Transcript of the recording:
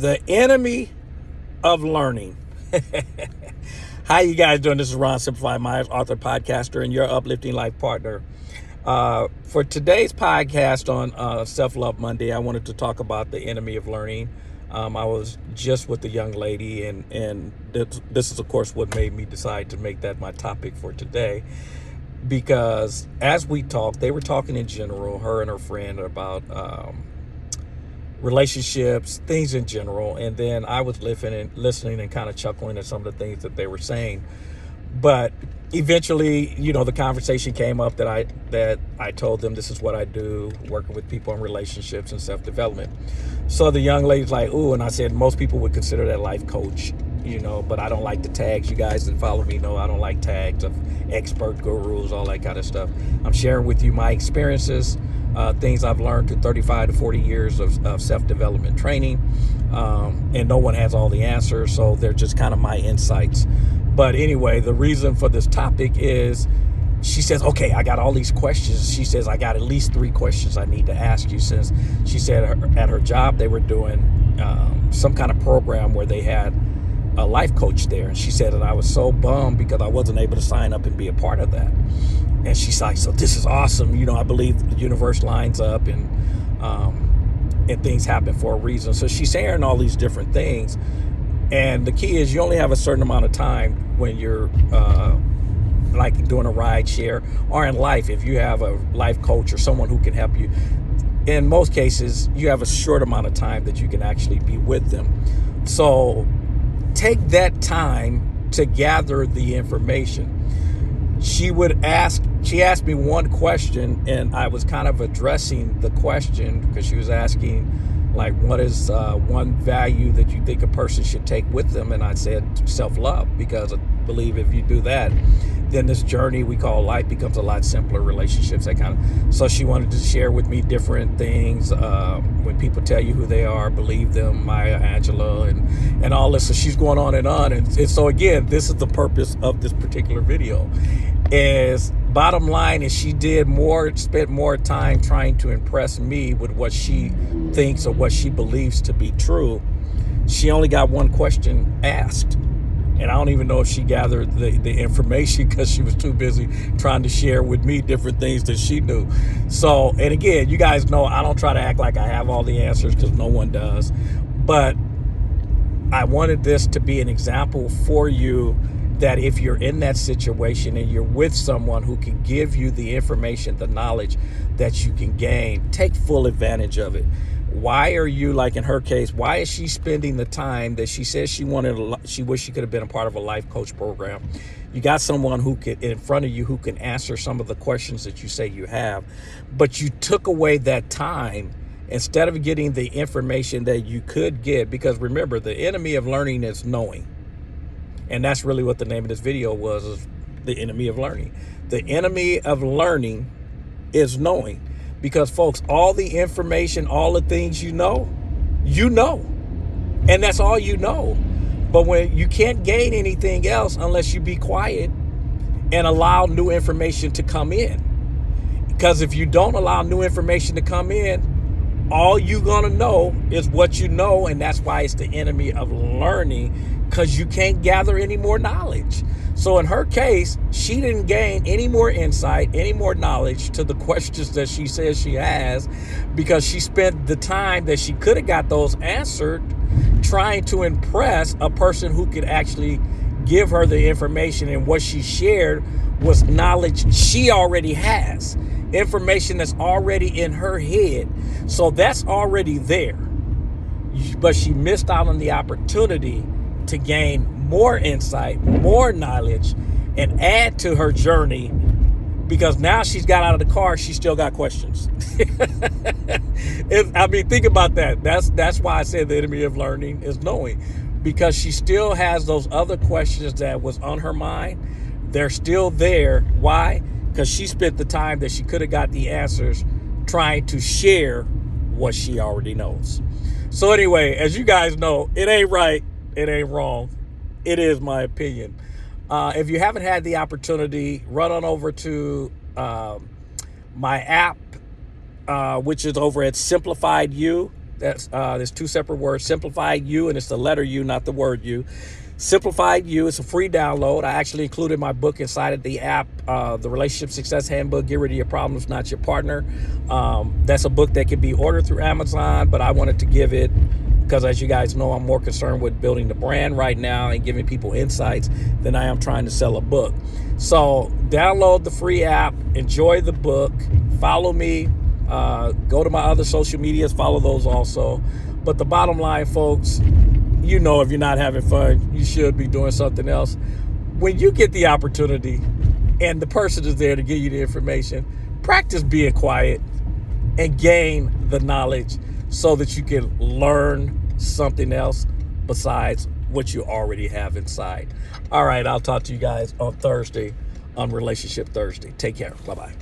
The enemy of learning. How you guys doing? This is Ron, Simplified, my author, podcaster, and your uplifting life partner. For today's podcast on Self-Love Monday, I wanted to talk about the enemy of learning. I was just with a young lady, and this is, of course, what made me decide to make that my topic for today. Because as we talked, they were talking in general, her and her friend, about relationships, things in general. And then I was listening and kind of chuckling at some of the things that they were saying. But eventually, the conversation came up that I told them this is what I do, working with people in relationships and self-development. So the young lady's like, ooh, and I said, most people would consider that life coach, but I don't like the tags. You guys that follow me know I don't like tags of expert, gurus, all that kind of stuff. I'm sharing with you my experiences, things I've learned through 35 to 40 years of self-development training. And no one has all the answers, so they're just kind of my insights. But anyway, the reason for this topic is she says, okay, I got all these questions. She says, I got at least 3 questions I need to ask you, since she said at her job they were doing some kind of program where they had a life coach there. And she said that I was so bummed because I wasn't able to sign up and be a part of that. And she's like, so this is awesome. I believe the universe lines up and things happen for a reason. So she's sharing all these different things. And the key is you only have a certain amount of time when you're like doing a ride share, or in life, if you have a life coach or someone who can help you. In most cases, you have a short amount of time that you can actually be with them. So take that time to gather the information. She asked me one question, and I was kind of addressing the question because she was asking, like, what is one value that you think a person should take with them? And I said self-love, because I believe if you do that, then this journey we call life becomes a lot simpler. Relationships, that kind of. So she wanted to share with me different things. When people tell you who they are, believe them, Maya Angelou, and all this. So she's going on. And so again, this is the purpose of this particular video. Is bottom line is she spent more time trying to impress me with what she thinks or what she believes to be true. She only got one question asked. And I don't even know if she gathered the information because she was too busy trying to share with me different things that she knew. So, and again, you guys know I don't try to act like I have all the answers, because no one does. But I wanted this to be an example for you that if you're in that situation and you're with someone who can give you the information, the knowledge that you can gain, take full advantage of it. Why are you, like in her case, why is she spending the time that she says she wished she could have been a part of a life coach program? You got someone in front of you who can answer some of the questions that you say you have, but you took away that time instead of getting the information that you could get. Because remember, the enemy of learning is knowing. And that's really what the name of this video was, is the enemy of learning. The enemy of learning is knowing. Because, folks, all the information, all the things you know. And that's all you know. But when you can't gain anything else unless you be quiet and allow new information to come in. Because if you don't allow new information to come in, all you're going to know is what you know. And that's why it's the enemy of learning, because you can't gather any more knowledge. So in her case, she didn't gain any more insight, any more knowledge to the questions that she says she has, because she spent the time that she could have got those answered trying to impress a person who could actually give her the information. And what she shared was knowledge she already has, information that's already in her head. So that's already there. But she missed out on the opportunity to gain more insight, more knowledge, and add to her journey, because now she's got out of the car, she still got questions. Think about that. That's why I said the enemy of learning is knowing, because she still has those other questions that was on her mind. They're still there. Why? Because she spent the time that she could have got the answers trying to share what she already knows. So anyway, as you guys know, it ain't right. It ain't wrong. It is my opinion. If you haven't had the opportunity, run on over to my app, which is over at Simplified You, That's there's two separate words, Simplified You, and it's the letter U, not the word U. Simplified You. It's a free download. I actually included my book inside of the app, the Relationship Success Handbook, Get Rid of Your Problems, Not Your Partner. That's a book that can be ordered through Amazon, but I wanted to give it because, as you guys know, I'm more concerned with building the brand right now and giving people insights than I am trying to sell a book. So download the free app, enjoy the book, follow me, go to my other social medias, follow those also. But the bottom line, folks, you know, if you're not having fun, you should be doing something else. When you get the opportunity and the person is there to give you the information, practice being quiet and gain the knowledge so that you can learn something else besides what you already have inside. All right, I'll talk to you guys on Thursday, on Relationship Thursday. Take care. Bye-bye.